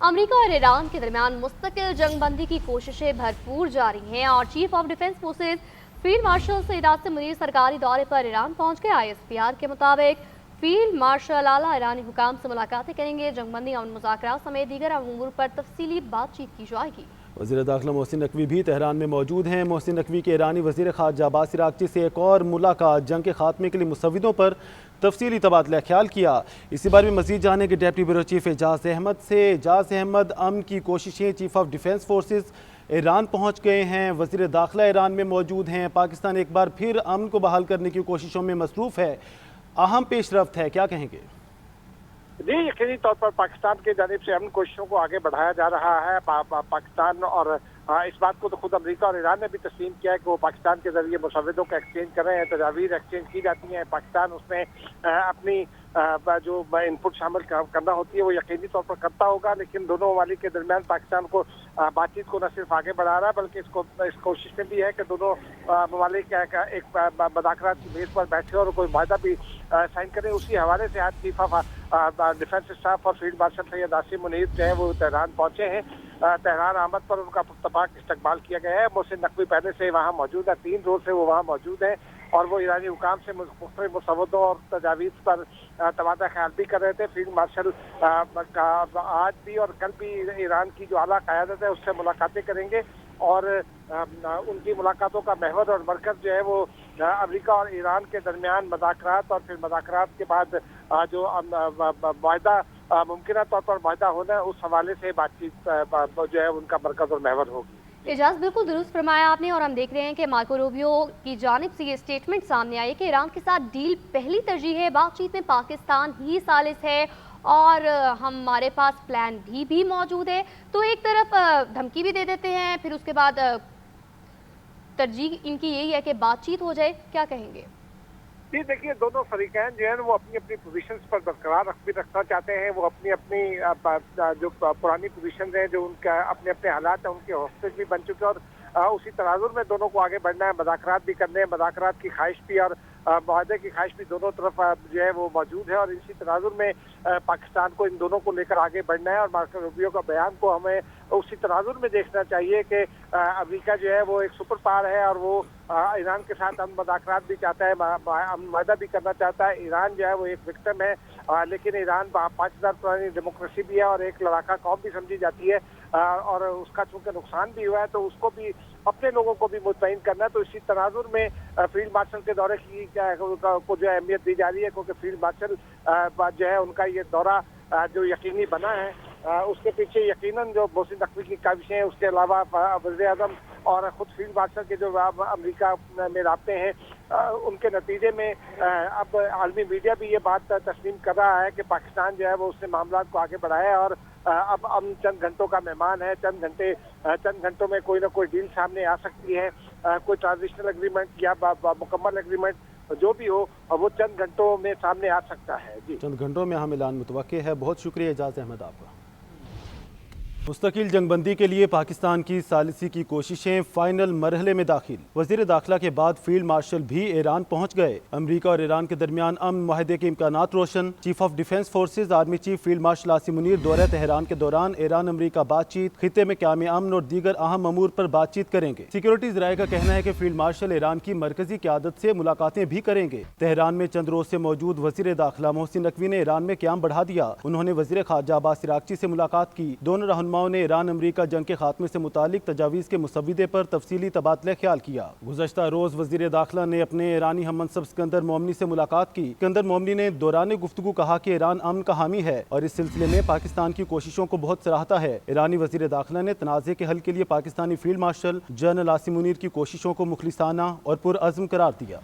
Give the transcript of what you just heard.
America और Iran के दरमियान मुस्तकिल जंगबंदी की कोशिशें भरपूर जारी हैं और chief of defence forces field marshal Syed Asim Munir सरकारी दौरे पर ईरान पहुंच गए। ISPR के मुताबिक फील्ड मार्शल आला ईरानी हुकाम से मुलाकातें करेंगे। जंगबंदी अमन मुज़ाकरात समेत दीगर अमूर पर तफसीली बातचीत की जाएगी। वज़ीर दाखिला मोहसिन नकवी भी तेहरान में मौजूद हैं। मोहसिन नकवी के ईरानी वज़ीर ख़ारजा अब्बास इराक़ची से एक और मुलाकात, जंग के खात्मे के लिए मुसव्विदों पर तफसीली तबादला ख्याल किया। इसी बारे में मज़ीद जाने के डेप्टी ब्यूरो चीफ एजाज़ अहमद से। एजाज़ अहमद, अमन की कोशिशें, chief of defence forces Iran पहुँच गए हैं, वज़ीर दाखिला ईरान में मौजूद हैं, पाकिस्तान एक बार फिर अमन को बहाल करने की कोशिशों में मसरूफ़ है, अहम पेशरफ्त है, क्या कहेंगे? जी, यकीनी तौर पर पाकिस्तान की जानिब से अमन कोशिशों को आगे बढ़ाया जा रहा है। पाकिस्तान और इस बात को तो खुद अमेरिका और ईरान ने भी तस्लीम किया है कि वो पाकिस्तान के जरिए मुसव्विदों का एक्सचेंज कर रहे हैं, तजावीज़ एक्सचेंज की जाती हैं। पाकिस्तान उसमें अपनी जो इनपुट शामिल करना होती है वो यकीनी तौर पर करता होगा, लेकिन दोनों ममालिक के दरमियान पाकिस्तान को बातचीत को न सिर्फ आगे बढ़ा रहा है बल्कि इस कोशिश में भी है कि दोनों ममालिक एक मुज़ाकरात की मेज़ पर बैठे और कोई वायदा भी साइन करें। उसी हवाले से आज चीफ ऑफ डिफेंस स्टाफ और फील्ड मार्शल सैयद आसिम मुनीर जो है वो तेहरान पहुंचे हैं। तेहरान आमद पर उनका पुरतपाक इस्तकबाल किया गया है। मोहसिन नकवी पहले से वहाँ मौजूद है, 3 रोज से वो वहाँ मौजूद है और वो ईरानी हुकाम से मुख्तलिफ मुसव्वदों और तजावीज़ पर तबादला ख्याल भी कर रहे थे। फील्ड मार्शल आज भी और कल भी ईरान की जो आला क़यादत है उससे मुलाकातें करेंगे और उनकी मुलाकातों का महवर और मरकज़ जो है वो अमेरिका और ईरान के दरमियान मुज़ाकरात और फिर मुज़ाकरात के बाद जो वायदा मुमकिन तौर पर वायदा होना है उस हवाले से बातचीत जो है उनका मरकज़ और महवर होगी। एजाज, बिल्कुल दुरुस्त फरमाया आपने और हम देख रहे हैं कि मार्को रूबियो की जानिब से ये स्टेटमेंट सामने आई कि ईरान के साथ डील पहली तरजीह है, बातचीत में पाकिस्तान ही सालिस है और हमारे पास प्लान भी मौजूद है। तो एक तरफ धमकी भी दे देते हैं, फिर उसके बाद तरजीह इनकी यही है कि बातचीत हो जाए, क्या कहेंगे? जी देखिए, दोनों फरीकैन जो है वो अपनी अपनी पोजीशंस पर बरकरार रखना चाहते हैं। वो अपनी अपनी जो पुरानी पोजीशंस हैं, जो उनका अपने अपने हालात हैं, उनके हॉस्टेज भी बन चुके हैं और उसी तनाजुर में दोनों को आगे बढ़ना है। मुज़ाकरात भी करने हैं, मुज़ाकरात की ख्वाहिश भी और मुआहदे की ख्वाहिश भी दोनों तरफ जो है वो मौजूद है और इसी तनाजुर में पाकिस्तान को इन दोनों को लेकर आगे बढ़ना है और मार्को रूबियो का बयान को हमें उसी तनाजुर में देखना चाहिए कि अमेरिका जो है वो एक सुपर पावर है और वो ईरान के साथ अमन मुज़ाकरात भी चाहता है, मुआहदा भी करना चाहता है। ईरान जो है वो एक विक्टिम है, लेकिन ईरान 5000 पुरानी डेमोक्रेसी भी है और एक लड़ाका कौम भी समझी जाती है और उसका चूंकि नुकसान भी हुआ है तो उसको भी अपने लोगों को भी मुतमईन करना है। तो इसी तनाजुर में फील्ड मार्शल के दौरे की को जो अहमियत दी जा रही है, क्योंकि फील्ड मार्शल जो है उनका ये दौरा जो यकीनी बना है उसके पीछे यकीनन जो मोहसिन नकवी की काविशें हैं, उसके अलावा वज़ीर आज़म और ख़ुद फील्ड मार्शल के जो अमेरिका में राब्ते हैं उनके नतीजे में अब आलमी मीडिया भी ये बात तस्लीम कर रहा है कि पाकिस्तान जो है वो उसने मामला को आगे बढ़ाया है और अब हम चंद घंटों का मेहमान है। चंद घंटों में कोई ना कोई डील सामने आ सकती है, कोई ट्रांजिशनल एग्रीमेंट या मुकम्मल एग्रीमेंट जो भी हो वो चंद घंटों में सामने आ सकता है। जी, चंद घंटों में हम ऐलान मुतवक्के है। बहुत शुक्रिया एजाज़ अहमद आपका। मुस्तकिल जंगबंदी के लिए पाकिस्तान की सालिसी की कोशिशें फाइनल मरहले में दाखिल। वज़ीर दाखिला के बाद फील्ड मार्शल भी ईरान पहुंच गए। अमेरिका और ईरान के दरमियान अमन मुआहदे के इम्कानात रोशन। Chief of defence forces army chief field marshal Asim Munir दौरे तेहरान के दौरान ईरान अमेरिका बातचीत, खित्ते में क़याम अमन और दीगर अहम अमूर पर बातचीत करेंगे। सिक्योरिटी ज़राए का कहना है कि फील्ड मार्शल ईरान की मरकजी क़यादत से मुलाकातें भी करेंगे। तेहरान में चंद रोज से मौजूद वज़ीर दाखिला मोहसिन नकवी ने ईरान में क़याम बढ़ा दिया। उन्होंने वज़ीर ख़ारजा अब्बास इराक़ची से मुलाकात की। दोनों रहनुमाओं ने ईरान अमेरिका जंग के खात्मे से मुतालिक तजावीज़ के मुसव्विदे पर तफसीली तबादला ख्याल किया। गुज़श्ता रोज़ वज़ीर दाखिला ने अपने ईरानी हम मनसब सिकंदर मोमनी से मुलाकात की। सिकंदर मोमनी ने दौरान गुफ्तगू कहा कि ईरान अमन का हामी है और इस सिलसिले में पाकिस्तान की कोशिशों को बहुत सराहता है। ईरानी वज़ीर दाखिला ने तनाज़े के हल के लिए Pakistani field marshal general Asim Munir की कोशिशों को मुखलिसाना और पुरअज़्म करार दिया।